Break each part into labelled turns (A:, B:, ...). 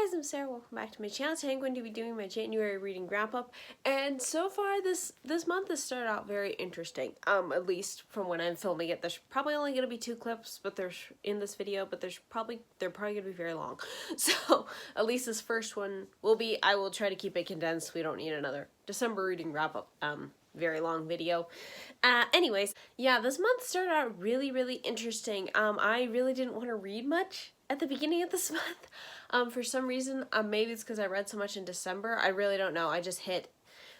A: guys, I'm Sarah. Welcome back to my channel. Today I'm going to be doing my January reading wrap-up, and so far this month has started out very interesting. At least from when I'm filming it. There's probably only going to be 2 clips, but there's in this video, but they're probably going to be very long. So at least this first one will be. I will try to keep it condensed. We don't need another December reading wrap-up. Very long video. Anyways, yeah, this month started out really interesting. I really didn't want to read much at the beginning of this month. For some reason, maybe it's because I read so much in December. I really don't know. I just hit,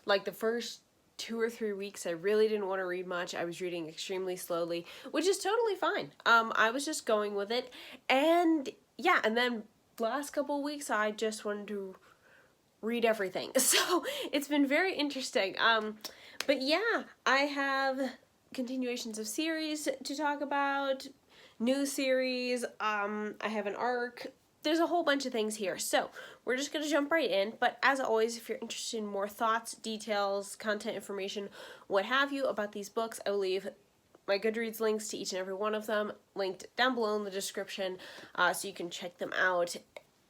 A: like, the first 2 or 3 weeks, I really didn't want to read much. I was reading extremely slowly, which is totally fine. I was just going with it. And yeah, and then last couple of weeks, I just wanted to read everything. So it's been very interesting. But yeah, I have continuations of series to talk about, new series, I have an arc. There's a whole bunch of things here, so we're just gonna jump right in. But as always, if you're interested in more thoughts, details, content information, what have you about these books, I will leave my Goodreads links to each and every one of them linked down below in the description, so you can check them out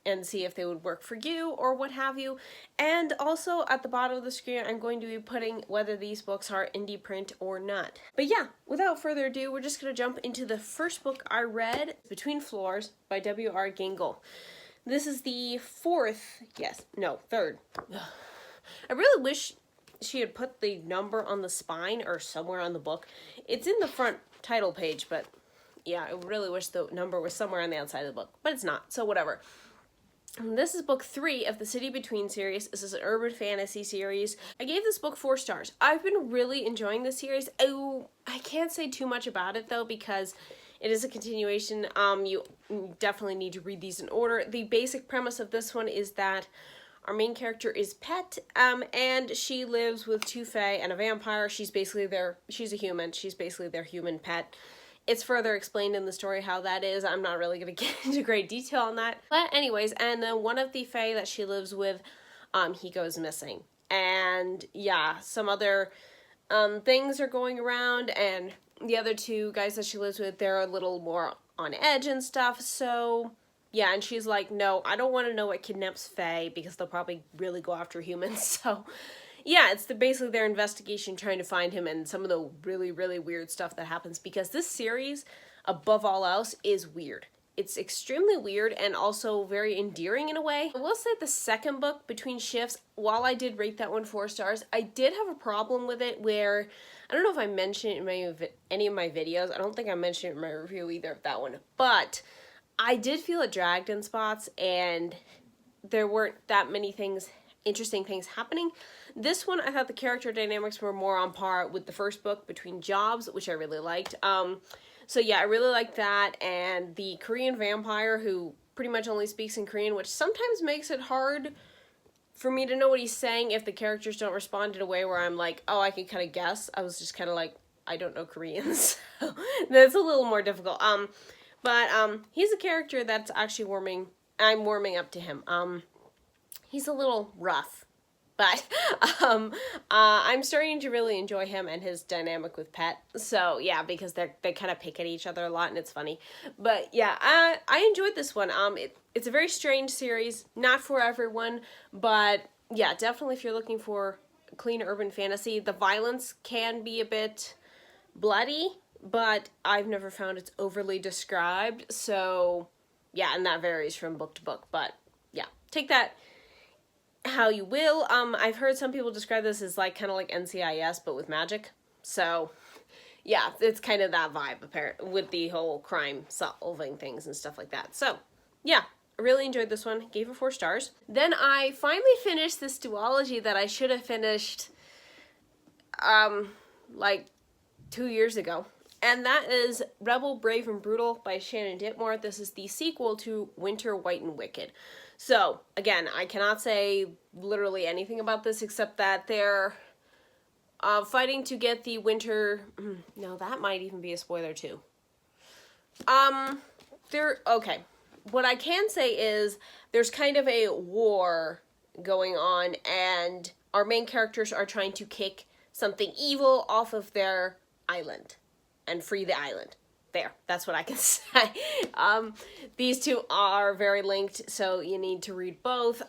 A: and see if they would work for you or what have you. And also at the bottom of the screen, I'm going to be putting whether these books are indie print or not. But yeah, without further ado, we're just gonna jump into the first book I read, Between Floors by W.R. Gingle. This is the third. I really wish she had put the number on the spine or somewhere on the book. It's in the front title page, but yeah, I really wish the number was somewhere on the outside of the book, but it's not, so whatever. This is book 3 of the City Between series. This is an urban fantasy series. I gave this book 4 stars. I've been really enjoying this series. Oh, I can't say too much about it though because it is a continuation. You definitely need to read these in order. The basic premise of this one is that our main character is Pet, and she lives with 2 fae and a vampire. She's a human. She's basically their human pet. It's further explained in the story how that is. I'm not really going to get into great detail on that. But anyways, and then one of the fae that she lives with, he goes missing. And yeah, some other things are going around, and the other 2 guys that she lives with, they're a little more on edge and stuff. So yeah, and she's like, no, I don't want to know what kidnaps fae because they'll probably really go after humans. So yeah, it's basically their investigation trying to find him and some of the really weird stuff that happens because this series, above all else, is weird. It's extremely weird and also very endearing in a way. I will say the second book, Between Shifts, while I did rate that one 4 stars, I did have a problem with it where, I don't know if I mentioned it in any of my videos. I don't think I mentioned it in my review either of that one. But I did feel it dragged in spots and there weren't that many interesting things happening. This one, I thought the character dynamics were more on par with the first book, Between Jobs, which I really liked. So yeah, I really liked that, and the Korean vampire who pretty much only speaks in Korean, which sometimes makes it hard for me to know what he's saying if the characters don't respond in a way where I'm like, oh, I can kind of guess. I was just kind of like, I don't know Korean, so that's a little more difficult. But he's a character that's actually I'm warming up to him. He's a little rough, but I'm starting to really enjoy him and his dynamic with Pet. So yeah, because they kind of pick at each other a lot and it's funny. But yeah, I enjoyed this one. It's a very strange series, not for everyone, but yeah, definitely if you're looking for clean urban fantasy. The violence can be a bit bloody, but I've never found it's overly described. So yeah, and that varies from book to book, but yeah, take that how you will. I've heard some people describe this as like kind of like NCIS but with magic. So yeah, it's kind of that vibe apparently with the whole crime solving things and stuff like that. So yeah, I really enjoyed this one. Gave it 4 stars. Then I finally finished this duology that I should have finished like 2 years ago. And that is Rebel, Brave, and Brutal by Shannon Ditmore. This is the sequel to Winter, White, and Wicked. So, again, I cannot say literally anything about this except that they're fighting to get the winter... No, that might even be a spoiler, too. Okay. What I can say is there's kind of a war going on, and our main characters are trying to kick something evil off of their island and free the island. there, that's what I can say. These two are very linked, so you need to read both.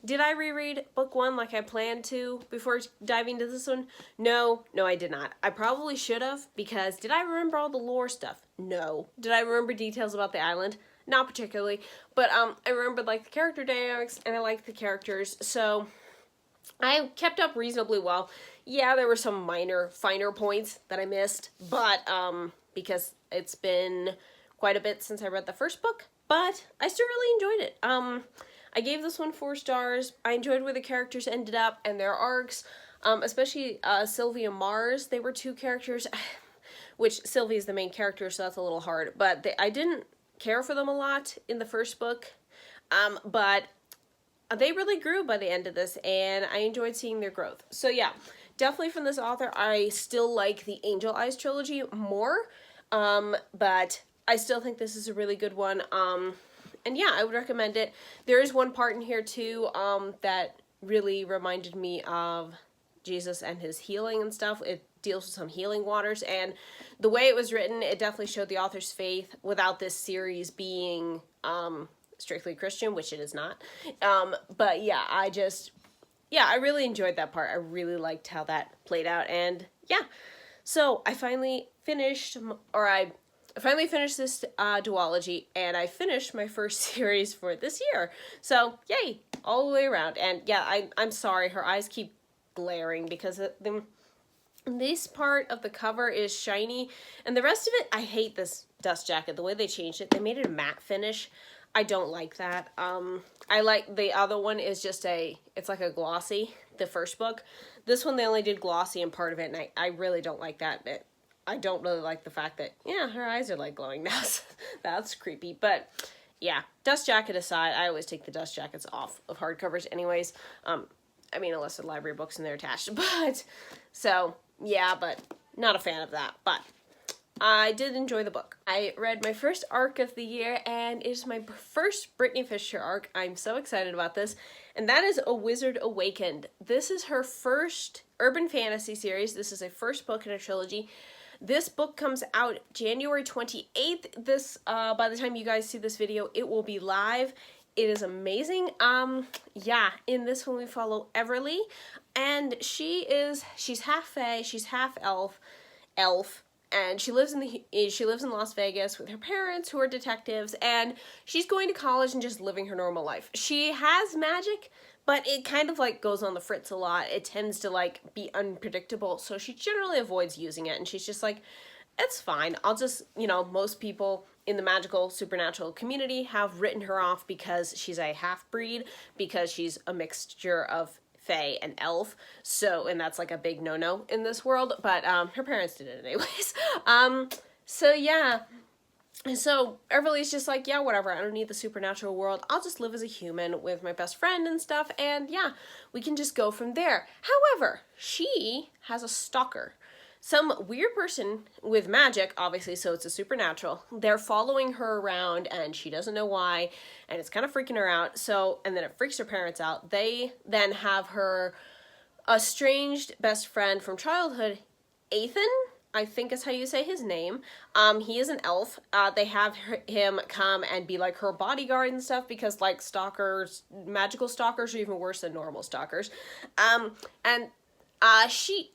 A: Did I reread book 1 like I planned to before diving into this one? No, I did not. I probably should have, because did I remember all the lore stuff? No. Did I remember details about the island? Not particularly, but I remembered like the character dynamics, and I liked the characters, so I kept up reasonably well. Yeah, there were some finer points that I missed, but because it's been quite a bit since I read the first book, but I still really enjoyed it. I gave this one 4 stars. I enjoyed where the characters ended up and their arcs, especially Sylvie and Mars. They were 2 characters, which Sylvie is the main character, so that's a little hard, but I didn't care for them a lot in the first book, but they really grew by the end of this, and I enjoyed seeing their growth. So yeah, definitely from this author, I still like the Angel Eyes trilogy more, but I still think this is a really good one, and yeah, I would recommend it. There is one part in here too that really reminded me of Jesus and his healing and stuff. It deals with some healing waters, and the way it was written, it definitely showed the author's faith without this series being strictly Christian, which it is not. But yeah, I really enjoyed that part. I really liked how that played out, and yeah. So I finally finished this duology, and I finished my first series for this year. So yay, all the way around. And yeah, I'm sorry, her eyes keep glaring because this part of the cover is shiny, and the rest of it, I hate this dust jacket. The way they changed it, they made it a matte finish. I don't like that. I like the other one is just it's like a glossy, the first book. This one, they only did glossy in part of it, and I really don't like that. I don't really like the fact that, yeah, her eyes are like glowing now. So that's creepy. But yeah, dust jacket aside, I always take the dust jackets off of hardcovers anyways. I mean, unless they're library books and they're attached. But, so, yeah, but not a fan of that. But I did enjoy the book. I read my first arc of the year, and it is my first Brittany Fisher arc. I'm so excited about this, and that is A Wizard Awakened. This is her first urban fantasy series. This is a first book in a trilogy. This book comes out January 28th. This, by the time you guys see this video, it will be live. It is amazing. Yeah, in this one we follow Everly, and she's half fae, she's half elf, and she lives in Las Vegas with her parents, who are detectives, and she's going to college and just living her normal life. She has magic, but it kind of like goes on the fritz a lot. It tends to like be unpredictable, so she generally avoids using it, and she's just like, it's fine. I'll just, most people in the magical supernatural community have written her off because she's a half-breed, because she's a mixture of fae and elf, so, and that's like a big no-no in this world, but her parents did it anyways. So yeah, so Everly's just like, yeah, whatever, I don't need the supernatural world, I'll just live as a human with my best friend and stuff, and yeah, we can just go from there. However, she has a stalker. Some weird person with magic, obviously, so it's a supernatural. They're following her around, and she doesn't know why, and it's kind of freaking her out. So, and then it freaks her parents out. They then have her estranged best friend from childhood, Ethan, I think is how you say his name. He is an elf. They have him come and be like her bodyguard and stuff, because like stalkers, magical stalkers are even worse than normal stalkers.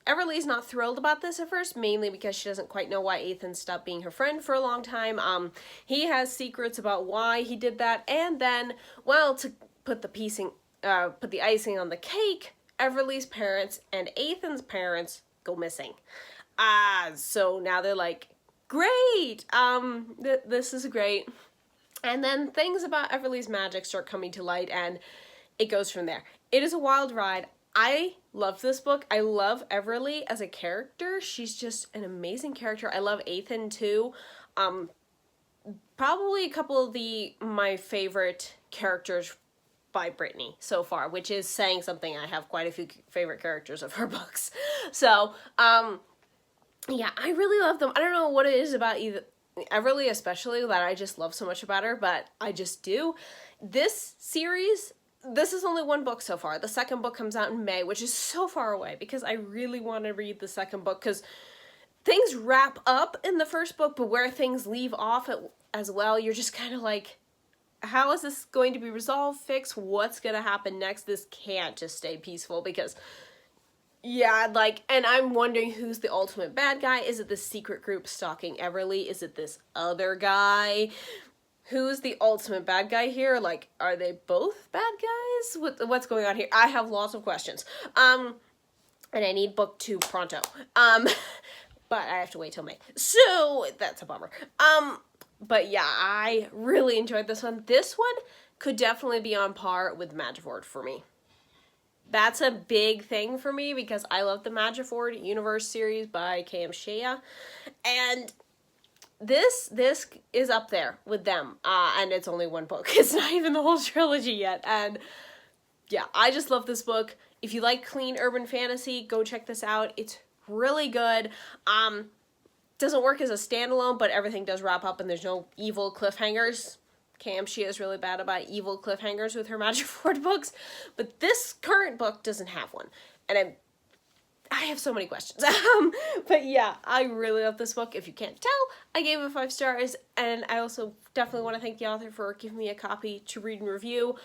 A: Everly's not thrilled about this at first, mainly because she doesn't quite know why Ethan stopped being her friend for a long time. He has secrets about why he did that, and then, well, to put the icing on the cake, Everly's parents and Ethan's parents go missing. So now they're like, great, this is great. And then things about Everly's magic start coming to light, and it goes from there. It is a wild ride. I love this book. I love Everly as a character. She's just an amazing character. I love Ethan too. Probably a couple of my favorite characters by Brittany so far, which is saying something. I have quite a few favorite characters of her books. So, yeah, I really love them. I don't know what it is about Everly especially that I just love so much about her, but I just do. This series, this is only one book so far. The second book comes out in May, which is so far away because I really want to read the second book, because things wrap up in the first book, but where things leave off as well, you're just kind of like, how is this going to be resolved, fixed? What's going to happen next? This can't just stay peaceful because, yeah, like, and I'm wondering who's the ultimate bad guy. Is it the secret group stalking Everly? Is it this other guy? Who's the ultimate bad guy here? Like, are they both bad guys? What's going on here? I have lots of questions. And I need book 2 pronto. But I have to wait till May. So, that's a bummer. But yeah, I really enjoyed this one. This one could definitely be on par with Magiford for me. That's a big thing for me because I love the Magiford Universe series by K.M. Shea. And this is up there with them. And it's only one book. It's not even the whole trilogy yet. And yeah, I just love this book. If you like clean urban fantasy, go check this out. It's really good. Doesn't work as a standalone, but everything does wrap up and there's no evil cliffhangers. K.M. Shea is really bad about evil cliffhangers with her Magiford books, but this current book doesn't have one. And I have so many questions. But yeah, I really love this book. If you can't tell, I gave it 5 stars, and I also definitely want to thank the author for giving me a copy to read and review.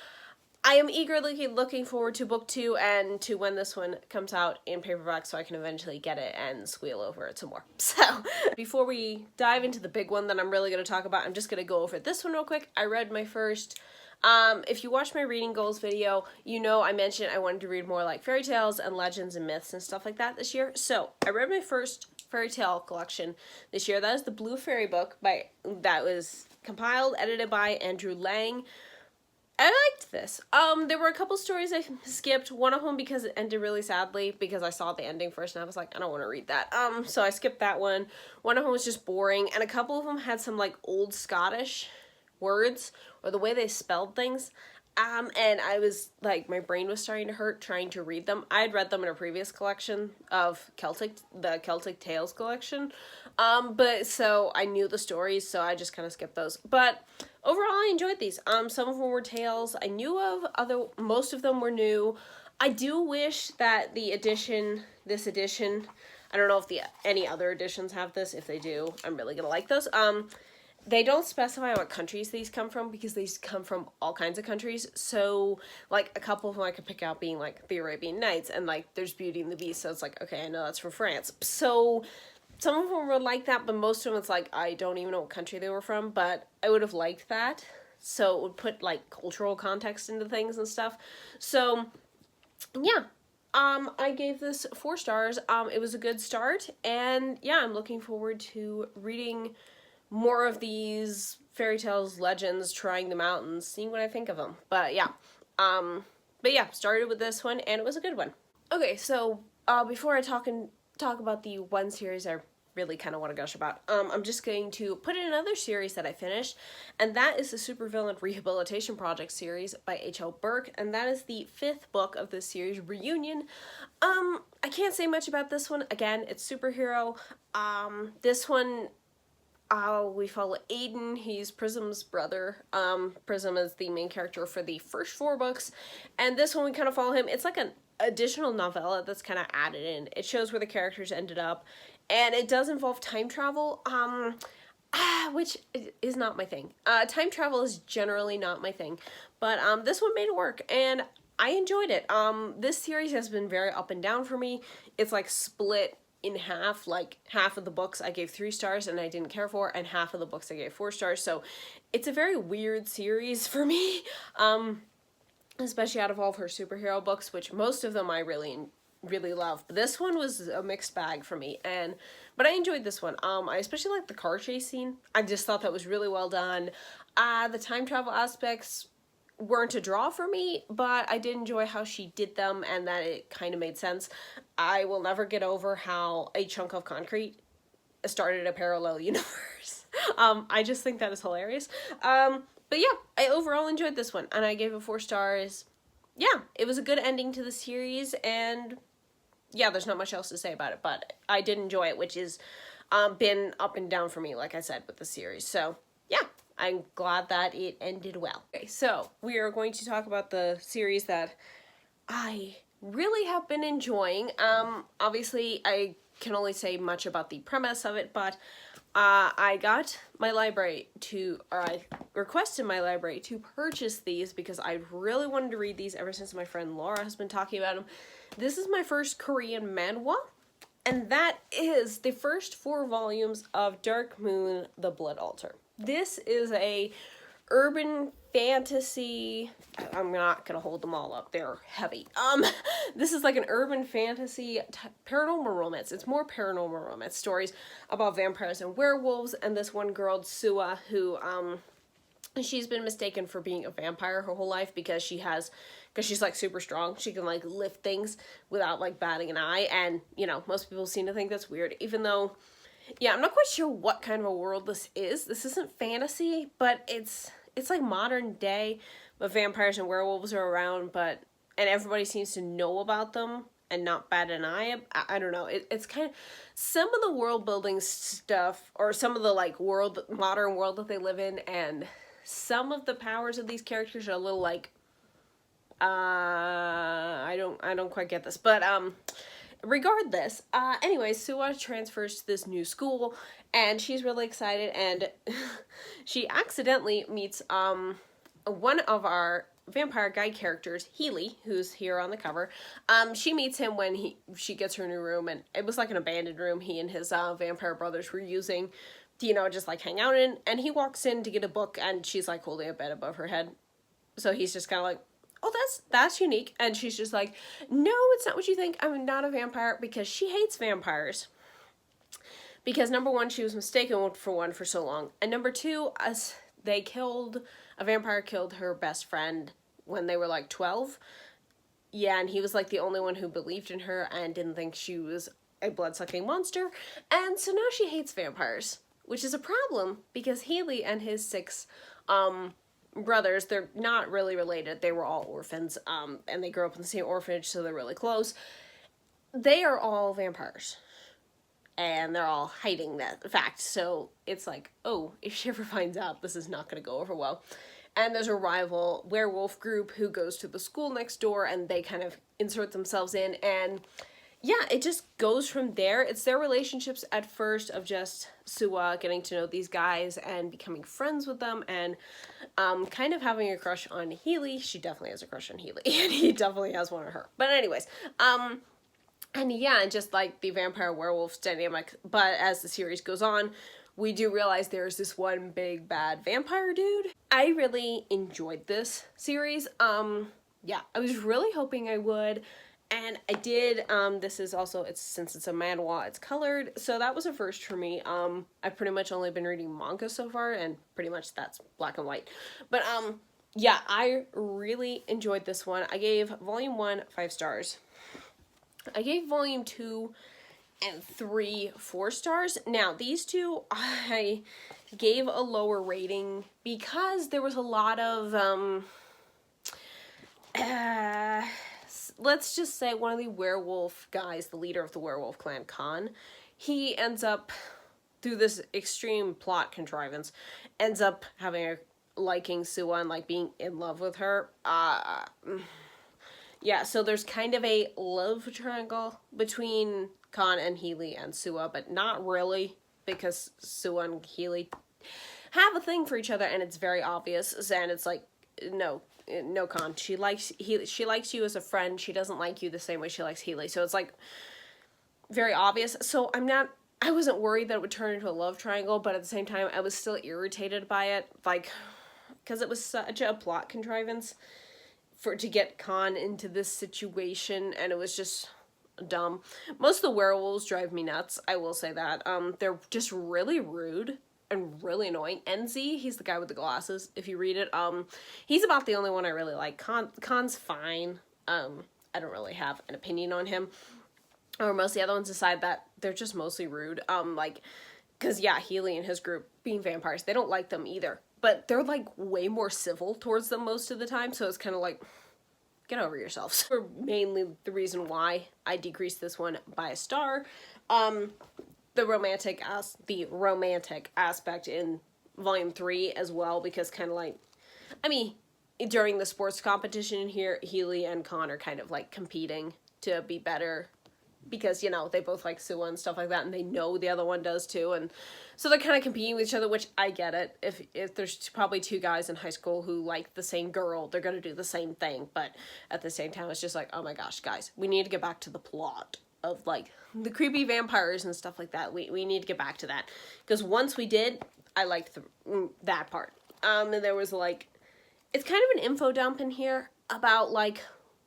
A: I am eagerly looking forward to book 2 and to when this one comes out in paperback so I can eventually get it and squeal over it some more. So, before we dive into the big one that I'm really going to talk about, I'm just going to go over this one real quick. I read my first, if you watched my reading goals video, you know I mentioned I wanted to read more like fairy tales and legends and myths and stuff like that this year. So, I read my first fairy tale collection this year. That is the Blue Fairy book that was compiled, edited by Andrew Lang. I liked this. There were a couple stories I skipped. One of them because it ended really sadly because I saw the ending first and I was like, I don't want to read that. So I skipped that one. One of them was just boring, and a couple of them had some like old Scottish words or the way they spelled things. And I was like, my brain was starting to hurt trying to read them. I had read them in a previous collection of the Celtic Tales collection. But so I knew the stories, so I just kind of skipped those. But overall, I enjoyed these. Some of them were tales I knew of, most of them were new. I do wish that this edition, I don't know if any other editions have this. If they do, I'm really gonna like those. They don't specify what countries these come from because these come from all kinds of countries. So, like, a couple of them I could pick out being, like, the Arabian Nights, and, like, there's Beauty and the Beast, so it's like, okay, I know that's from France. So, some of them were like that, but most of them it's like, I don't even know what country they were from, but I would have liked that. So, it would put, like, cultural context into things and stuff. So, yeah. I gave this 4 stars. It was a good start, and, yeah, I'm looking forward to reading more of these fairy tales, legends, trying them out and seeing what I think of them. But yeah, started with this one and it was a good one. Okay, so before I talk about the one series I really kind of want to gush about, I'm just going to put in another series that I finished, and that is the Supervillain Rehabilitation Project series by H.L. Burke, and that is the 5th book of this series, Reunion. I can't say much about this one. Again, it's superhero. This one, we follow Aiden. He's Prism's brother. Prism is the main character for the first 4 books, and this one we kind of follow him. It's like an additional novella that's kind of added in. It shows where the characters ended up, and it does involve time travel, which is not my thing. Time travel is generally not my thing, but this one made it work, and I enjoyed it. This series has been very up and down for me. It's like split in half, like half of the books I gave 3 stars and I didn't care for, and half of the books I gave 4 stars, so it's a very weird series for me, especially out of all of her superhero books, which most of them I really love, but this one was a mixed bag for me, but I enjoyed this one. I especially liked the car chase scene. I just thought that was really well done. The time travel aspects weren't a draw for me, but I did enjoy how she did them and that it kind of made sense. I will never get over how a chunk of concrete started a parallel universe. I just think that is hilarious. But yeah, I overall enjoyed this one and I gave it 4 stars. Yeah, it was a good ending to the series, and yeah, there's not much else to say about it, but I did enjoy it, which has been up and down for me, like I said, with the series. So yeah, I'm glad that it ended well. Okay, so we are going to talk about the series that I really have been enjoying. Obviously, I can only say much about the premise of it, but I requested my library to purchase these because I really wanted to read these ever since my friend Laura has been talking about them. This is my first Korean manhwa, and that is the first 4 volumes of Dark Moon, the Blood Altar. This is a urban fantasy. I'm not gonna hold them all up, they're heavy. This is like an urban fantasy paranormal romance. It's more paranormal romance stories about vampires and werewolves, and this one girl, Sua, who she's been mistaken for being a vampire her whole life because she's like super strong. She can like lift things without like batting an eye, and you know, most people seem to think that's weird, even though, yeah, I'm not quite sure what kind of a world this is. This isn't fantasy, but it's like modern day, but vampires and werewolves are around, and everybody seems to know about them and not bat an eye. I don't know. It's kind of, some of the world building stuff, or some of the like modern world that they live in, and some of the powers of these characters are a little like, I don't quite get this, but regardless, anyway, Sua transfers to this new school, and she's really excited, and she accidentally meets, one of our vampire guide characters, Healy, who's here on the cover. She meets him when she gets her new room, and it was like an abandoned room he and his, vampire brothers were using to, you know, just like hang out in, and he walks in to get a book, and she's like holding a bed above her head, so he's just kind of like, oh, that's unique. And she's just like, no, it's not what you think. I'm not a vampire, because she hates vampires. Because number one, she was mistaken for one for so long. And number two, a vampire killed her best friend when they were like 12. Yeah, and he was like the only one who believed in her and didn't think she was a blood-sucking monster. And so now she hates vampires, which is a problem because Healy and his 6, brothers, they're not really related. They were all orphans, and they grew up in the same orphanage, so they're really close. They are all vampires, and they're all hiding that fact, so it's like, oh, if she ever finds out, this is not going to go over well. And there's a rival werewolf group who goes to the school next door, and they kind of insert themselves in, and yeah, it just goes from there. It's their relationships at first of just Sua getting to know these guys and becoming friends with them, and kind of having a crush on Healy. She definitely has a crush on Healy, and he definitely has one on her. But anyways, and yeah, and just like the vampire werewolf dynamic. But as the series goes on, we do realize there's this one big bad vampire dude. I really enjoyed this series. Yeah, I was really hoping I would. And I did. This is also, since it's a manhwa, it's colored, so that was a first for me. I've pretty much only been reading manga so far, and pretty much that's black and white. But, yeah, I really enjoyed this one. I gave Volume 1 5 stars. I gave Volume 2 and 3 4 stars. Now, these two, I gave a lower rating because there was a lot of, let's just say one of the werewolf guys, the leader of the werewolf clan, Khan, he ends up, through this extreme plot contrivance, ends up liking Sua and like being in love with her. Yeah, so there's kind of a love triangle between Khan and Healy and Sua, but not really, because Sua and Healy have a thing for each other, and it's very obvious, and it's like, no, Khan, she likes you as a friend. She doesn't like you the same way she likes Healy. So it's like very obvious. So I wasn't worried that it would turn into a love triangle, but at the same time, I was still irritated by it, like, because it was such a plot contrivance to get Khan into this situation, and it was just dumb. Most of the werewolves drive me nuts, I will say that. They're just really rude and really annoying. NZ, he's the guy with the glasses, if you read it. He's about the only one I really like. Khan's fine. I don't really have an opinion on him. Or most of the other ones decide that they're just mostly rude. Because yeah, Healy and his group, being vampires, they don't like them either. But they're like way more civil towards them most of the time, so it's kind of like, get over yourselves. For mainly the reason why I decreased this one by a star. The romantic aspect in Volume 3 as well, because kind of like, I mean, during the sports competition here, Healy and Khan are kind of like competing to be better because, you know, they both like Suwa and stuff like that, and they know the other one does too, and so they're kind of competing with each other, which I get it. If there's probably two guys in high school who like the same girl, they're gonna do the same thing, but at the same time, it's just like, oh my gosh, guys, we need to get back to the plot of, like, the creepy vampires and stuff like that. We need to get back to that, because once we did, I liked that part. And there was, like, it's kind of an info dump in here about, like,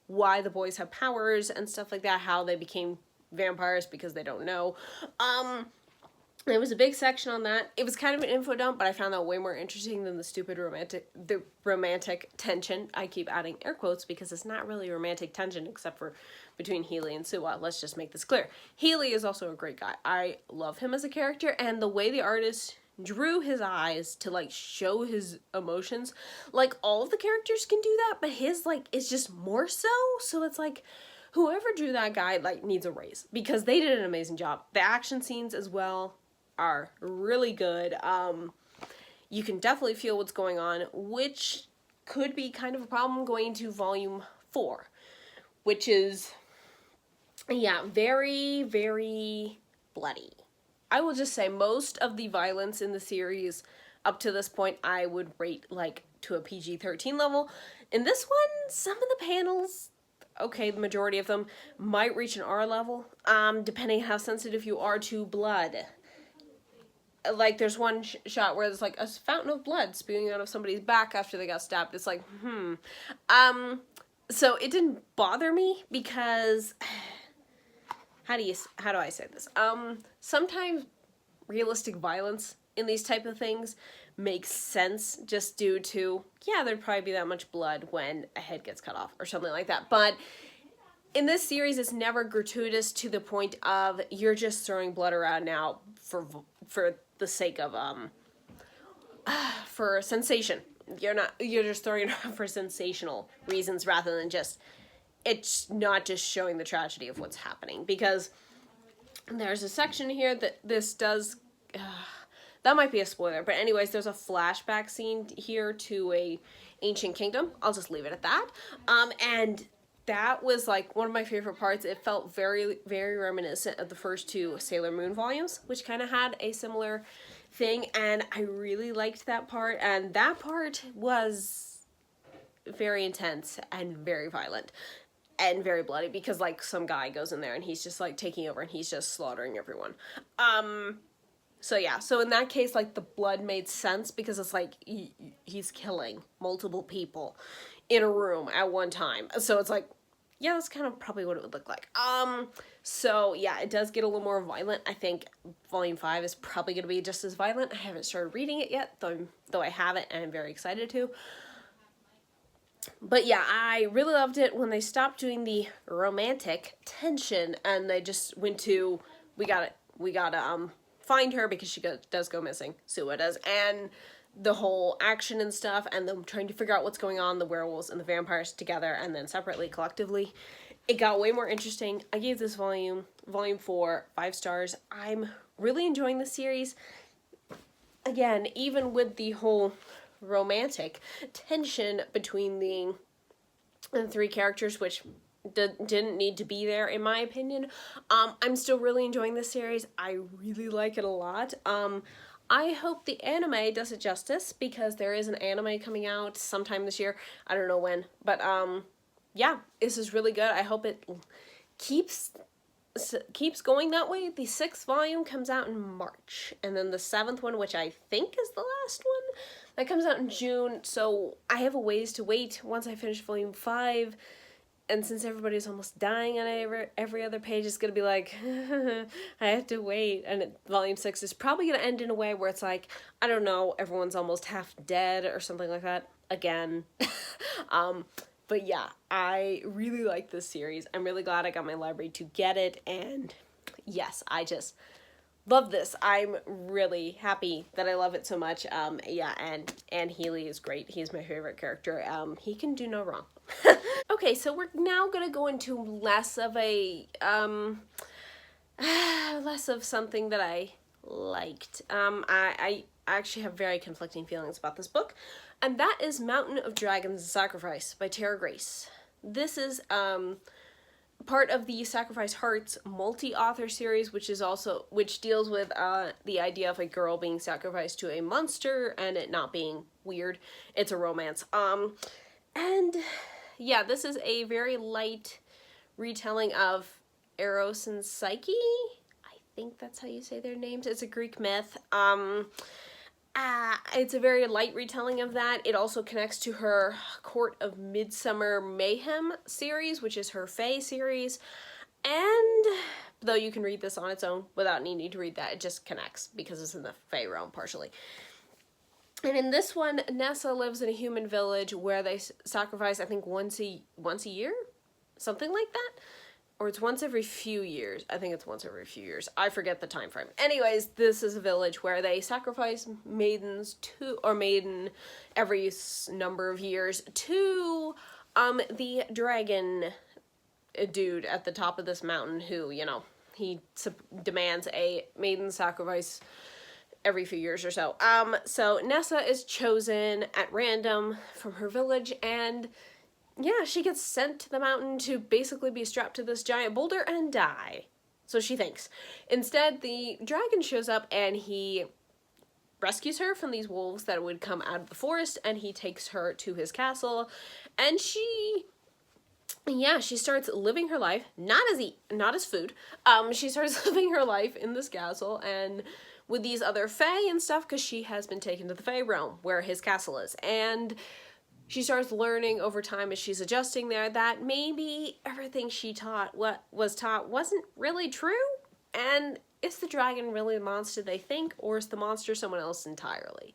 A: why the boys have powers and stuff like that, how they became vampires because they don't know. There was a big section on that. It was kind of an info dump, but I found that way more interesting than the romantic tension. I keep adding air quotes because it's not really romantic tension except for between Healy and Suwa. Let's just make this clear. Healy is also a great guy. I love him as a character, and the way the artist drew his eyes to, like, show his emotions, like, all of the characters can do that, but his, like, is just more so. So it's like, whoever drew that guy, like, needs a raise, because they did an amazing job. The action scenes as well are really good. You can definitely feel what's going on, which could be kind of a problem going into volume 4, which is, yeah, very, very bloody. I will just say most of the violence in the series up to this point I would rate, like, to a PG-13 level. In this one, some of the panels, okay, the majority of them might reach an R level, depending how sensitive you are to blood. Like, there's one shot where there's, like, a fountain of blood spewing out of somebody's back after they got stabbed. It's like, so it didn't bother me because, how do I say this? Sometimes realistic violence in these type of things makes sense just due to, yeah, there'd probably be that much blood when a head gets cut off or something like that. But in this series, it's never gratuitous to the point of you're just throwing blood around now for the sake of, for sensation. You're just throwing it around for sensational reasons rather than just, it's not just showing the tragedy of what's happening. Because there's a section here that this does, that might be a spoiler, but anyways, there's a flashback scene here to a ancient kingdom. I'll just leave it at that. And that was, like, one of my favorite parts. It felt very, very reminiscent of the first two Sailor Moon volumes, which kind of had a similar thing, and I really liked that part, and that part was very intense and very violent and very bloody because, like, some guy goes in there and he's just, like, taking over and he's just slaughtering everyone. So yeah, so in that case, like, the blood made sense because it's like he's killing multiple people in a room at one time. So it's like, yeah, that's kind of probably what it would look like. So yeah, it does get a little more violent. I think volume 5 is probably going to be just as violent. I haven't started reading it yet, though I have it and I'm very excited to. But yeah, I really loved it when they stopped doing the romantic tension and they just went to, we gotta find her because she does go missing. Suwa does. And the whole action and stuff, and them trying to figure out what's going on, the werewolves and the vampires together, and then separately, collectively. It got way more interesting. I gave this volume 4, 5 stars. I'm really enjoying the series. Again, even with the whole romantic tension between the three characters, which didn't need to be there, in my opinion. I'm still really enjoying this series. I really like it a lot. I hope the anime does it justice, because there is an anime coming out sometime this year. I don't know when, but yeah, this is really good. I hope it keeps going that way. The 6th volume comes out in March, and then the 7th one, which I think is the last one, that comes out in June. So I have a ways to wait once I finish volume 5. And since everybody's almost dying on every other page, it's going to be like, I have to wait. And volume 6 is probably going to end in a way where it's like, I don't know, everyone's almost half dead or something like that. Again. But yeah, I really like this series. I'm really glad I got my library to get it. And yes, I just love this. I'm really happy that I love it so much. Yeah, and Healy is great. He's my favorite character. He can do no wrong. Okay, so we're now gonna go into less of something that I liked. I actually have very conflicting feelings about this book, and that is Mountain of Dragons and Sacrifice by Tara Grayce. This is part of the Sacrifice Hearts multi-author series, which deals with the idea of a girl being sacrificed to a monster and it not being weird. It's a romance. And yeah, this is a very light retelling of Eros and Psyche. I think that's how you say their names. It's a Greek myth. It's a very light retelling of that. It also connects to her Court of Midsummer Mayhem series, which is her Fae series. And though you can read this on its own without needing to read that, it just connects because it's in the Fae realm partially. And in this one, Nessa lives in a human village where they sacrifice, I think, once a year? Something like that? Or it's once every few years. I think it's once every few years. I forget the time frame. Anyways, this is a village where they sacrifice maiden every number of years to the dragon dude at the top of this mountain who, you know, he demands a maiden sacrifice every few years or so. So Nessa is chosen at random from her village, and yeah, she gets sent to the mountain to basically be strapped to this giant boulder and die. So she thinks. Instead, the dragon shows up and he rescues her from these wolves that would come out of the forest, and he takes her to his castle, and she starts living her life, not as food. She starts living her life in this castle and with these other fae and stuff, because she has been taken to the fae realm where his castle is. And she starts learning over time as she's adjusting there that maybe everything she was taught wasn't really true. And is the dragon really the monster they think, or is the monster someone else entirely?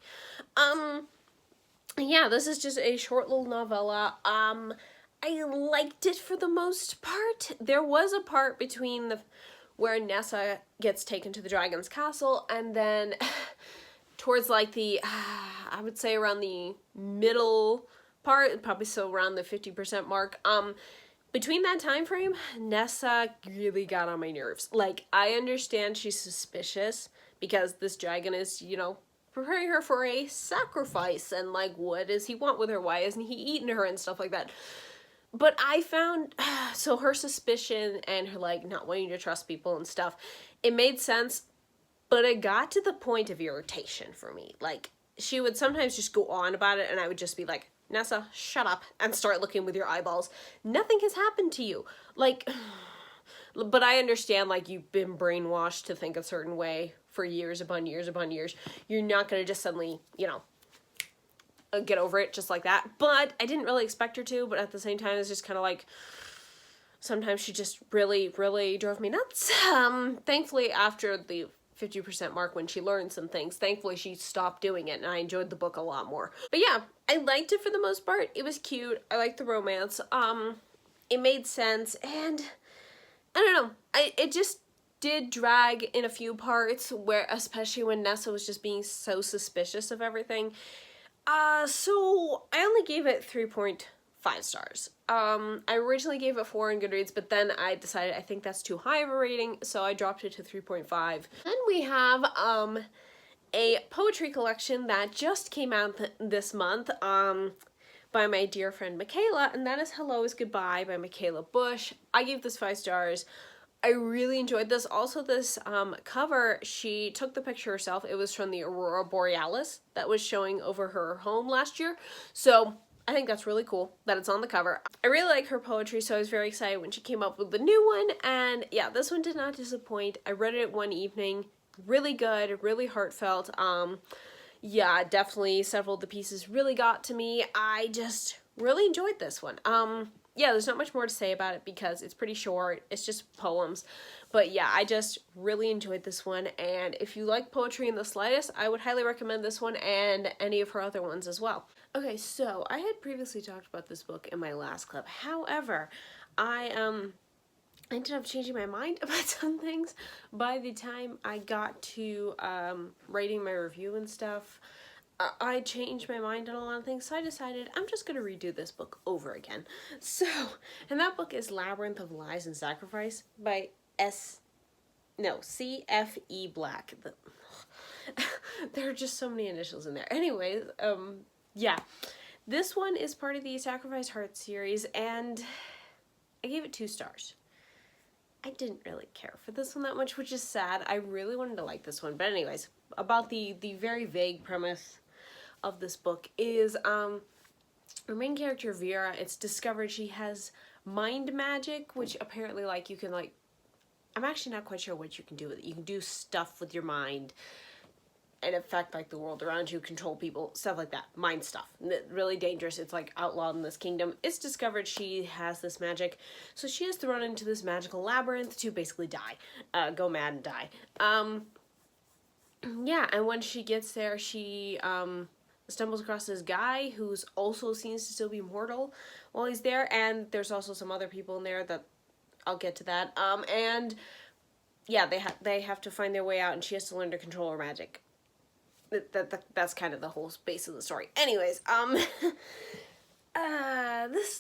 A: Yeah, this is just a short little novella. I liked it for the most part. There was a part between where Nessa gets taken to the dragon's castle, and then towards like the, I would say around the middle part, probably so around the 50% mark, between that time frame, Nessa really got on my nerves. Like, I understand she's suspicious because this dragon is, you know, preparing her for a sacrifice, and like, what does he want with her? Why isn't he eating her and stuff like that? But I found, so her suspicion and her like not wanting to trust people and stuff, it made sense, but it got to the point of irritation for me. Like, she would sometimes just go on about it and I would just be like, Nessa, shut up and start looking with your eyeballs. Nothing has happened to you. Like, but I understand, like, you've been brainwashed to think a certain way for years upon years upon years. You're not going to just suddenly, you know, get over it just like that. But I didn't really expect her to, but at the same time, it's just kind of like, sometimes she just really, really drove me nuts. Thankfully, after the 50% mark, when she learned some things, thankfully she stopped doing it, and I enjoyed the book a lot more. But yeah, I liked it for the most part. It was cute. I liked the romance. It made sense, and I don't know. It just did drag in a few parts, where especially when Nessa was just being so suspicious of everything. So I only gave it 3.5 stars. I originally gave it 4 on Goodreads, but then I decided I think that's too high of a rating, so I dropped it to 3.5. Then we have a poetry collection that just came out this month by my dear friend MIchaela, and that is Hello is Goodbye by MIchaela Bush. I gave this 5 stars. I really enjoyed this. Also, this cover, she took the picture herself. It was from the Aurora Borealis that was showing over her home last year. So I think that's really cool that it's on the cover. I really like her poetry, so I was very excited when she came up with the new one. And yeah, this one did not disappoint. I read it one evening. Really good, really heartfelt. Yeah, definitely several of the pieces really got to me. I just really enjoyed this one. Yeah, there's not much more to say about it because it's pretty short. It's just poems. But yeah, I just really enjoyed this one. And if you like poetry in the slightest, I would highly recommend this one and any of her other ones as well. Okay, so I had previously talked about this book in my last clip. However, I ended up changing my mind about some things by the time I got to writing my review and stuff. I changed my mind on a lot of things, so I decided I'm just going to redo this book over again. So, and that book is Labyrinth of Lies and Sacrifice by C.F.E. Black. There are just so many initials in there. Anyways, yeah. This one is part of the Sacrifice Hearts series, and I gave it 2 stars. I didn't really care for this one that much, which is sad. I really wanted to like this one. But anyways, about the very vague premise of this book is our main character Vera, it's discovered she has mind magic, which apparently like you can like, I'm actually not quite sure what you can do with it. You can do stuff with your mind and affect like the world around you, control people, stuff like that. Mind stuff. Really dangerous. It's like outlawed in this kingdom. It's discovered she has this magic. So she is thrown into this magical labyrinth to basically die. Go mad and die. Yeah, and when she gets there, she stumbles across this guy who's also seems to still be mortal while he's there. And there's also some other people in there that I'll get to that. And yeah, they have to find their way out, and she has to learn to control her magic. That's kind of the whole base of the story. Anyways,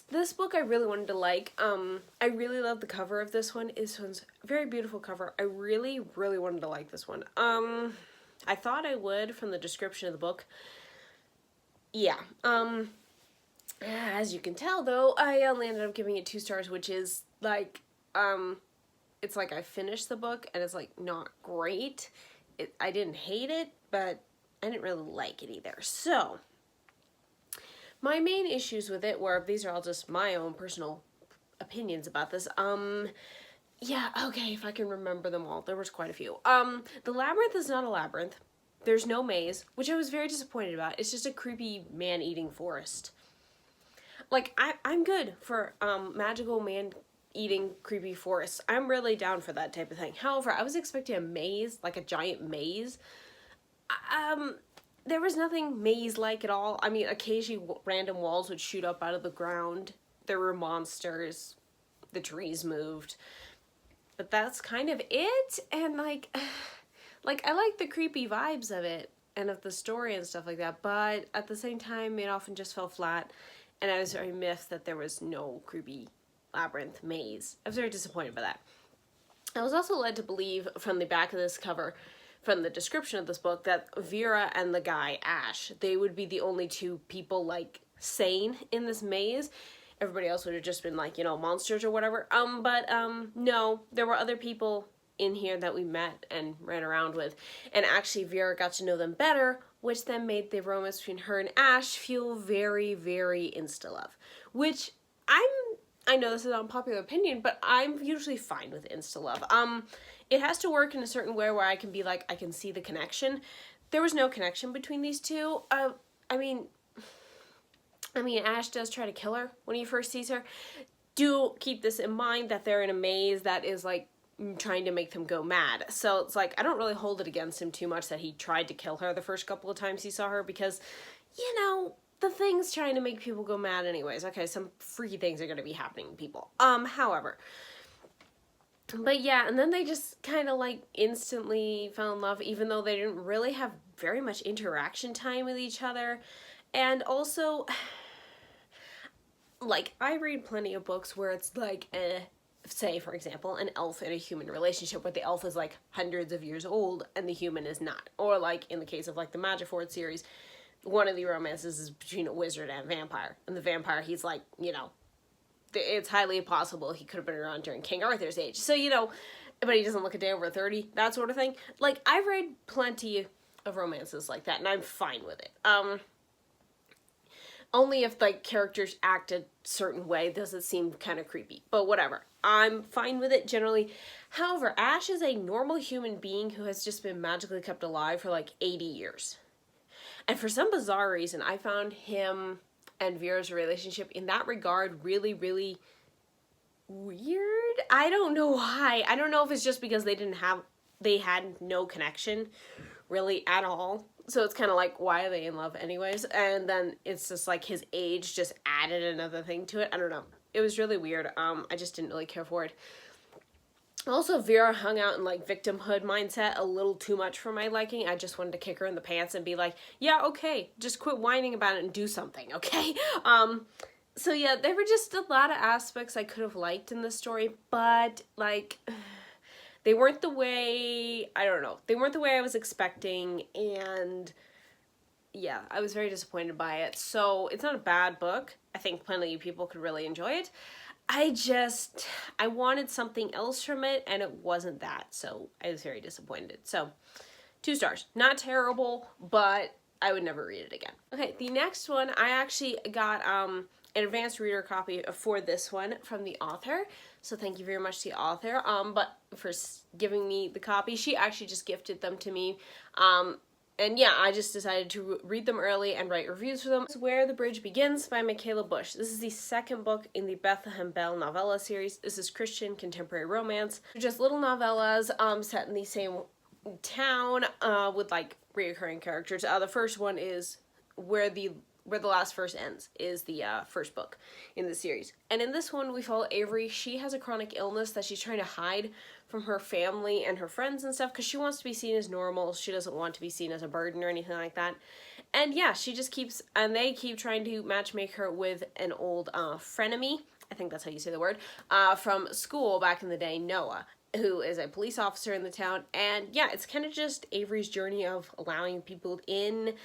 A: this book I really wanted to like. I really love the cover of this one. This one's a very beautiful cover. I really wanted to like this one. I thought I would from the description of the book. Yeah. As you can tell though, I only ended up giving it 2 stars, which is like, it's like I finished the book and it's like not great. I didn't hate it, but I didn't really like it either. So, my main issues with it were, these are all just my own personal opinions about this. Yeah, okay, if I can remember them all. There was quite a few. The labyrinth is not a labyrinth. There's no maze, which I was very disappointed about. It's just a creepy man-eating forest. Like, I'm good for magical man-eating creepy forests. I'm really down for that type of thing. However, I was expecting a maze, like a giant maze. There was nothing maze-like at all. I mean, occasionally random walls would shoot up out of the ground. There were monsters. The trees moved. But that's kind of it. And like I like the creepy vibes of it and of the story and stuff like that. But at the same time, it often just fell flat. And I was very miffed that there was no creepy labyrinth maze. I was very disappointed by that. I was also led to believe from the back of this cover, from the description of this book, that Vera and the guy, Ash, they would be the only 2 people, like, sane in this maze. Everybody else would have just been, like, you know, monsters or whatever. No, there were other people in here that we met and ran around with. And actually, Vera got to know them better, which then made the romance between her and Ash feel very, very insta-love. Which, I know this is an unpopular opinion, but I'm usually fine with insta-love. It has to work in a certain way where I can be like, I can see the connection. There was no connection between these 2. I mean, Ash does try to kill her when he first sees her. Do keep this in mind that they're in a maze that is, like, trying to make them go mad. So it's like, I don't really hold it against him too much that he tried to kill her the first couple of times he saw her, because, you know, the thing's trying to make people go mad anyways. Okay, some freaky things are going to be happening to people. However, but yeah, and then they just kind of like instantly fell in love, even though they didn't really have very much interaction time with each other. And also, like, I read plenty of books where it's like, say, for example, an elf and a human relationship where the elf is like hundreds of years old and the human is not. Or like in the case of like the Magiford series, one of the romances is between a wizard and a vampire. And the vampire, he's like, you know, it's highly possible he could have been around during King Arthur's age. So, you know, but he doesn't look a day over 30, that sort of thing. Like, I've read plenty of romances like that, and I'm fine with it. Only if, like, characters act a certain way does it seem kind of creepy. But whatever. I'm fine with it generally. However, Ash is a normal human being who has just been magically kept alive for, like, 80 years. And for some bizarre reason, I found him and Vera's relationship in that regard really, really weird. I don't know why. I don't know if it's just because they had no connection really at all. So it's kind of like, why are they in love anyways? And then it's just like his age just added another thing to it. I don't know. It was really weird. I just didn't really care for it. Also, Vera hung out in, like, victimhood mindset a little too much for my liking. I just wanted to kick her in the pants and be like, yeah, okay, just quit whining about it and do something, okay? So yeah, there were just a lot of aspects I could have liked in the story, but, like, they weren't the way, I don't know, they weren't the way I was expecting, and yeah, I was very disappointed by it. So it's not a bad book. I think plenty of people could really enjoy it. I wanted something else from it, and it wasn't that, so I was very disappointed. So 2 stars. Not terrible, but I would never read it again. Okay, the next one, I actually got an advanced reader copy for this one from the author. So thank you very much to the author, but for giving me the copy. She actually just gifted them to me. And yeah, I just decided to read them early and write reviews for them. It's Where the Bridge Begins by MIchaela Bush. This is the second book in the Bethlehem Belle novella series. This is Christian contemporary romance. They're just little novellas set in the same town with like reoccurring characters. The first one is Where the Last Verse Ends is the first book in the series. And in this one, we follow Avery. She has a chronic illness that she's trying to hide from her family and her friends and stuff because she wants to be seen as normal. She doesn't want to be seen as a burden or anything like that. And yeah, she just keeps, and they keep trying to matchmake her with an old frenemy, I think that's how you say the word, from school back in the day, Noah, who is a police officer in the town. And yeah, it's kind of just Avery's journey of allowing people in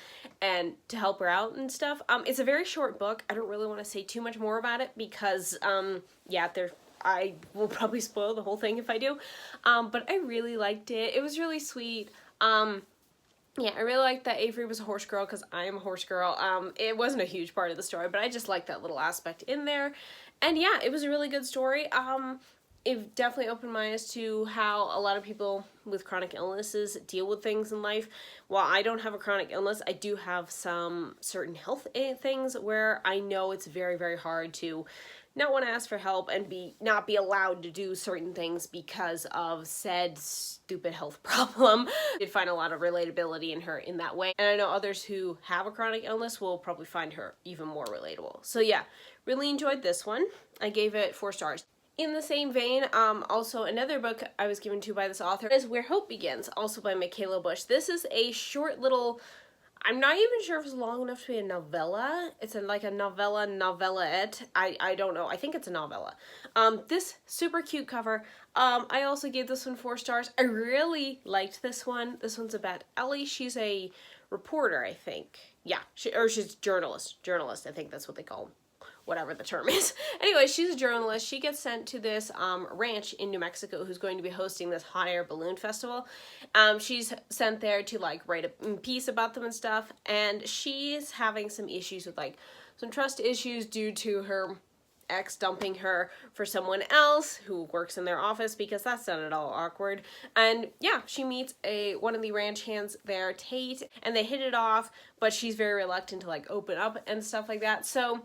A: and to help her out and stuff. It's a very short book. I don't really want to say too much more about it because, yeah, I will probably spoil the whole thing if I do. But I really liked it. It was really sweet. Yeah, I really liked that Avery was a horse girl because I am a horse girl. It wasn't a huge part of the story, but I just liked that little aspect in there. And yeah, it was a really good story. It definitely opened my eyes to how a lot of people with chronic illnesses deal with things in life. While I don't have a chronic illness, I do have some certain health things where I know it's very, very hard to not want to ask for help and not be allowed to do certain things because of said stupid health problem. I did find a lot of relatability in her in that way. And I know others who have a chronic illness will probably find her even more relatable. So yeah, really enjoyed this one. I gave it 4 stars. In the same vein, also another book I was given to by this author is Where Hope Begins, also by MIchaela Bush. This is a short little, I'm not even sure if it's long enough to be a novella. It's like a novelette. I don't know. I think it's a novella. This super cute cover. I also gave this one 4 stars. I really liked this one. This one's about Ellie. She's a reporter, I think. Yeah, she's journalist. I think that's what they call them. Whatever the term is. Anyway, she's a journalist. She gets sent to this ranch in New Mexico who's going to be hosting this hot air balloon festival. She's sent there to like write a piece about them and stuff, and she's having some issues with like some trust issues due to her ex dumping her for someone else who works in their office, because that's not at all awkward. And yeah, she meets one of the ranch hands there, Tate, and they hit it off, but she's very reluctant to like open up and stuff like that. So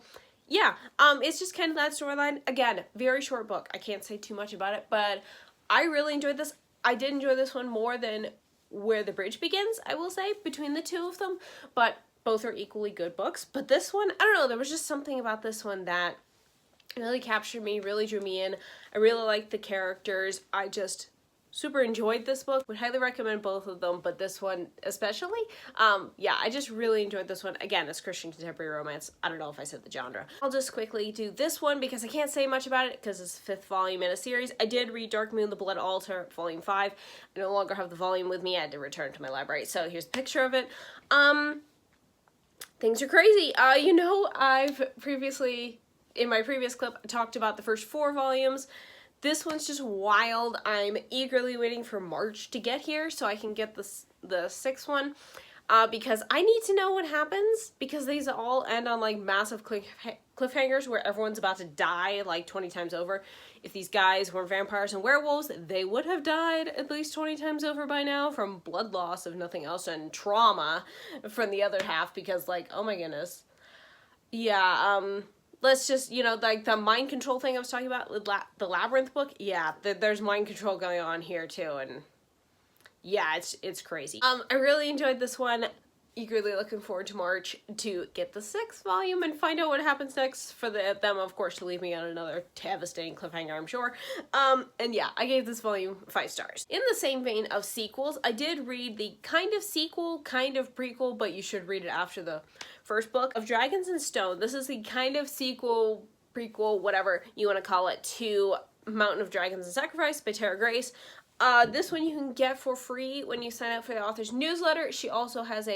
A: yeah, it's just kind of that storyline. Again, very short book. I can't say too much about it, but I really enjoyed this. I did enjoy this one more than Where the Bridge Begins, I will say, between the two of them, but both are equally good books. But this one, I don't know, there was just something about this one that really captured me, really drew me in. I really liked the characters. I just super enjoyed this book. Would highly recommend both of them, but this one especially. Yeah, I just really enjoyed this one. Again, it's Christian contemporary romance. I don't know if I said the genre. I'll just quickly do this one because I can't say much about it because it's the 5th volume in a series. I did read Dark Moon, The Blood Altar, Volume 5. I no longer have the volume with me. I had to return to my library. So here's a picture of it. Things are crazy. You know, I've previously, in my previous clip, talked about the first 4 volumes. This one's just wild. I'm eagerly waiting for March to get here so I can get the 6th one because I need to know what happens, because these all end on like massive cliffhangers where everyone's about to die like 20 times over. If these guys were vampires and werewolves, they would have died at least 20 times over by now from blood loss, if nothing else, and trauma from the other half, because like, oh my goodness. Yeah, let's just, you know, like the mind control thing I was talking about, the Labyrinth book, yeah, there's mind control going on here too, and yeah, it's crazy. I really enjoyed this one. Eagerly looking forward to March to get the 6th volume and find out what happens next, for them, of course, to leave me on another devastating cliffhanger, I'm sure. And yeah, I gave this volume 5 stars. In the same vein of sequels, I did read the kind of sequel, kind of prequel, but you should read it after the first book, of Dragons and Stone. This is the kind of sequel, prequel, whatever you want to call it, to Mountain of Dragons and Sacrifice by Tara Grayce. This one you can get for free when you sign up for the author's newsletter. She also has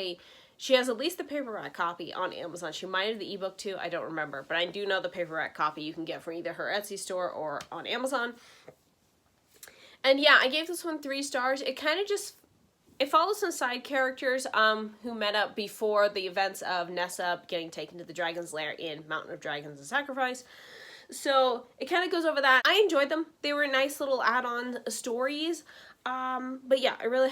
A: She has at least the paperback copy on Amazon. She might have the ebook too. I don't remember. But I do know the paperback copy you can get from either her Etsy store or on Amazon. And yeah, I gave this one 3 stars. It kind of just... It follows some side characters who met up before the events of Nessa getting taken to the Dragon's Lair in Mountain of Dragons and Sacrifice. So it kind of goes over that. I enjoyed them. They were nice little add-on stories. But yeah, I really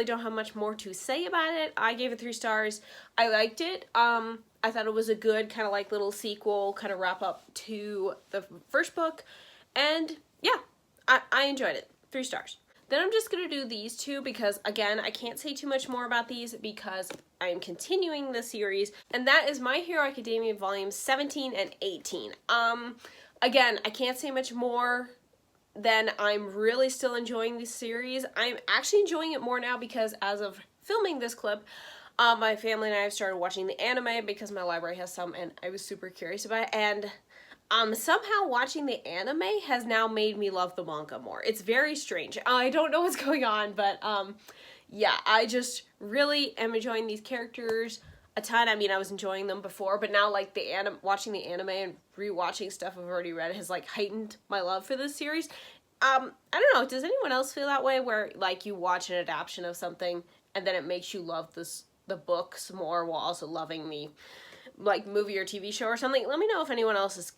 A: don't have much more to say about it. I gave it 3 stars. I liked it. I thought it was a good kind of like little sequel, kind of wrap up to the first book. And yeah, I enjoyed it. 3 stars. Then I'm just going to do these 2 because, again, I can't say too much more about these because I am continuing the series. And that is My Hero Academia Volumes 17 and 18. Again, I can't say much more than I'm really still enjoying this series. I'm actually enjoying it more now because as of filming this clip, my family and I have started watching the anime because my library has some and I was super curious about it. And somehow watching the anime has now made me love the manga more. It's very strange. I don't know what's going on, but yeah, I just really am enjoying these characters a ton. I mean, I was enjoying them before, but now like watching the anime and rewatching stuff I've already read has like heightened my love for this series. I don't know, does anyone else feel that way where like you watch an adaptation of something and then it makes you love the books more while also loving the like movie or TV show or something? Let me know if anyone else has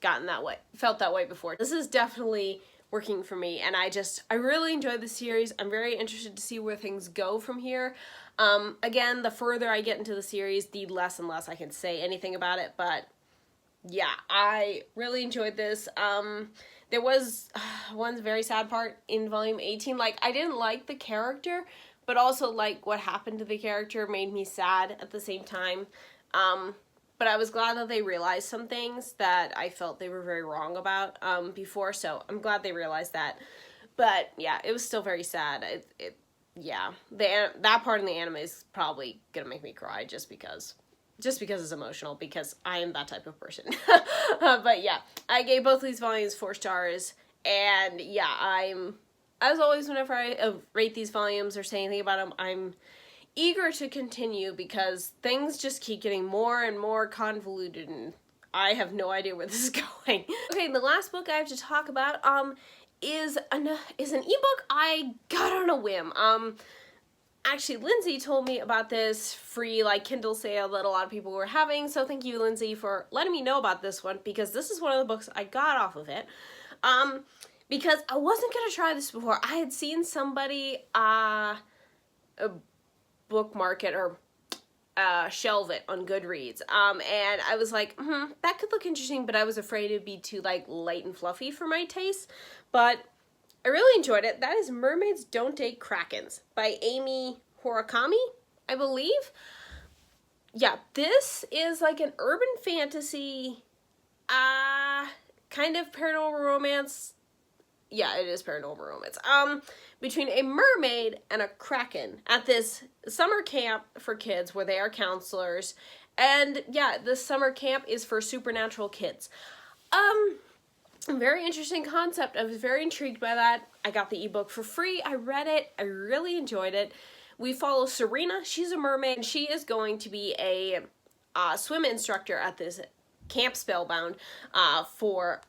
A: felt that way before. This is definitely working for me, and I really enjoyed the series. I'm very interested to see where things go from here. Again, the further I get into the series, the less and less I can say anything about it, but yeah, I really enjoyed this. There was one very sad part in volume 18. Like, I didn't like the character, but also like what happened to the character made me sad at the same time. But I was glad that they realized some things that I felt they were very wrong about before, so I'm glad they realized that. But yeah, it was still very sad. Yeah, that part in the anime is probably gonna make me cry just because it's emotional, because I am that type of person. But yeah, I gave both these volumes 4 stars, and yeah, as always, whenever I rate these volumes or say anything about them, I'm eager to continue because things just keep getting more and more convoluted and I have no idea where this is going. Okay, the last book I have to talk about is an ebook I got on a whim. Actually, Lindsay told me about this free like Kindle sale that a lot of people were having, so thank you, Lindsay, for letting me know about this one because this is one of the books I got off of it. Because I wasn't gonna try this before. I had seen somebody bookmark it or shelve it on Goodreads, and I was like, that could look interesting, but I was afraid it'd be too like light and fluffy for my taste. But I really enjoyed it. That is Mermaids Don't Date Krakens by Amy Horakami, I believe. Yeah, this is like an urban fantasy kind of paranormal romance. Yeah, it is paranormal romance. Between a mermaid and a kraken at this summer camp for kids where they are counselors. And yeah, this summer camp is for supernatural kids. Very interesting concept. I was very intrigued by that. I got the ebook for free. I read it. I really enjoyed it. We follow Serena. She's a mermaid, and she is going to be a swim instructor at this camp Spellbound for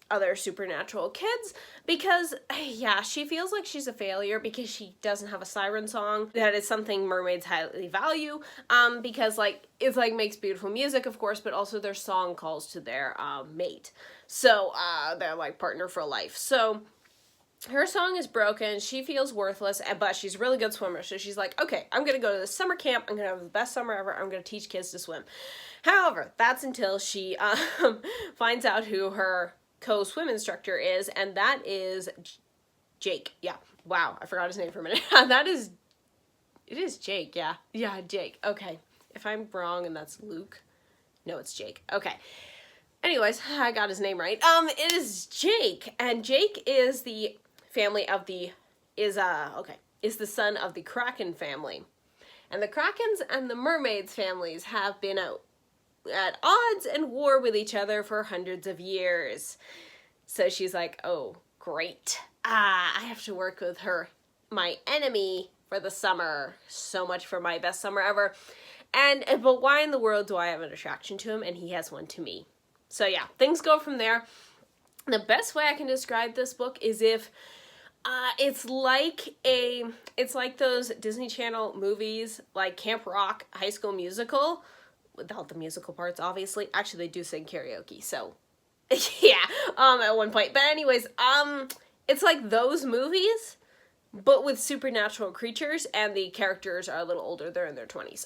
A: other supernatural kids because, yeah, she feels like she's a failure because she doesn't have a siren song. That is something mermaids highly value because, like, it's, like, makes beautiful music, of course, but also their song calls to their mate. So, their, like, partner for life. So, her song is broken, she feels worthless, but she's a really good swimmer, so she's like, okay, I'm gonna go to this summer camp, I'm gonna have the best summer ever, I'm gonna teach kids to swim. However, that's until she finds out who her co-swim instructor is, and that is Jake. Yeah, wow, I forgot his name for a minute. It is Jake, yeah. Yeah, Jake, okay. If I'm wrong and that's Luke, no, it's Jake, okay. Anyways, I got his name right. It is Jake, and Jake is the family of is the son of the Kraken family. And the Krakens and the Mermaids families have been at odds and war with each other for hundreds of years. So she's like, oh, great. I have to work with my enemy for the summer. So much for my best summer ever. But why in the world do I have an attraction to him and he has one to me? So yeah, things go from there. The best way I can describe this book is if it's like those Disney Channel movies like Camp Rock, High School Musical, without the musical parts, obviously. Actually, they do sing karaoke, so yeah, at one point. But anyways, it's like those movies, but with supernatural creatures, and the characters are a little older. They're in their 20s.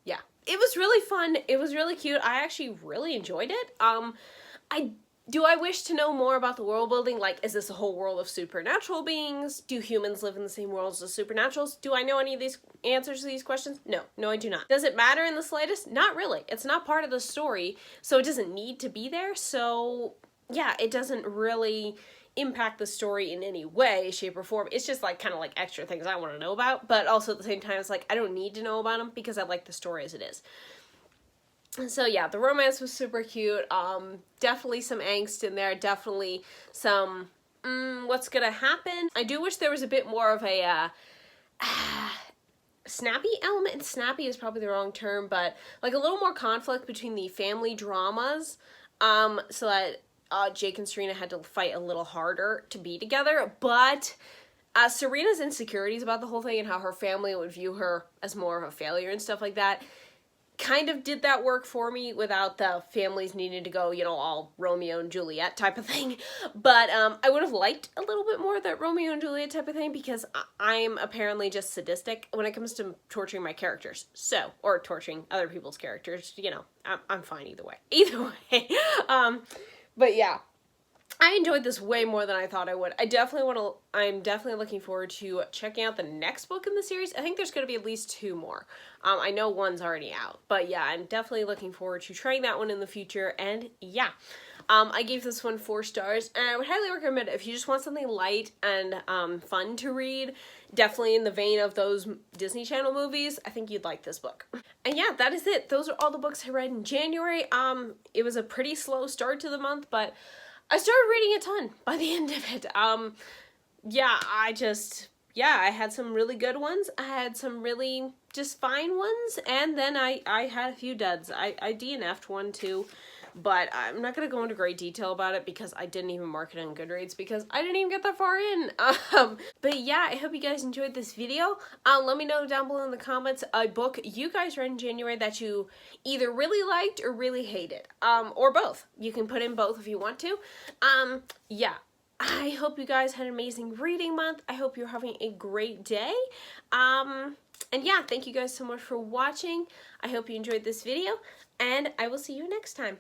A: Yeah, it was really fun. It was really cute. I actually really enjoyed it. I wish to know more about the world building? Like, is this a whole world of supernatural beings? Do humans live in the same worlds as supernaturals? Do I know any of these answers to these questions? No, I do not. Does it matter in the slightest? Not really. It's not part of the story, so it doesn't need to be there. So yeah, it doesn't really impact the story in any way, shape, or form. It's just like kind of like extra things I want to know about, but also at the same time, it's like I don't need to know about them because I like the story as it is. So yeah, the romance was super cute. Definitely some angst in there. Definitely some what's gonna happen. I do wish there was a bit more of a snappy element. And snappy is probably the wrong term, but like a little more conflict between the family dramas. So that Jake and Serena had to fight a little harder to be together. But Serena's insecurities about the whole thing and how her family would view her as more of a failure and stuff like that kind of did that work for me without the families needing to go, you know, all Romeo and Juliet type of thing. But I would have liked a little bit more of that Romeo and Juliet type of thing because I'm apparently just sadistic when it comes to torturing my characters. So, or torturing other people's characters, you know, I'm fine either way. Either way. But yeah. I enjoyed this way more than I thought I would. I'm definitely looking forward to checking out the next book in the series. I think there's going to be at least 2 more. I know one's already out. But yeah, I'm definitely looking forward to trying that one in the future. And yeah, I gave this one 4 stars. And I would highly recommend it if you just want something light and fun to read. Definitely in the vein of those Disney Channel movies. I think you'd like this book. And yeah, that is it. Those are all the books I read in January. It was a pretty slow start to the month, but I started reading a ton by the end of it. I had some really good ones. I had some really just fine ones. And then I had a few duds. I DNF'd one too. But I'm not going to go into great detail about it because I didn't even mark it on Goodreads because I didn't even get that far in. But yeah, I hope you guys enjoyed this video. Let me know down below in the comments a book you guys read in January that you either really liked or really hated. Or both. You can put in both if you want to. Yeah. I hope you guys had an amazing reading month. I hope you're having a great day. And yeah, thank you guys so much for watching. I hope you enjoyed this video, and I will see you next time.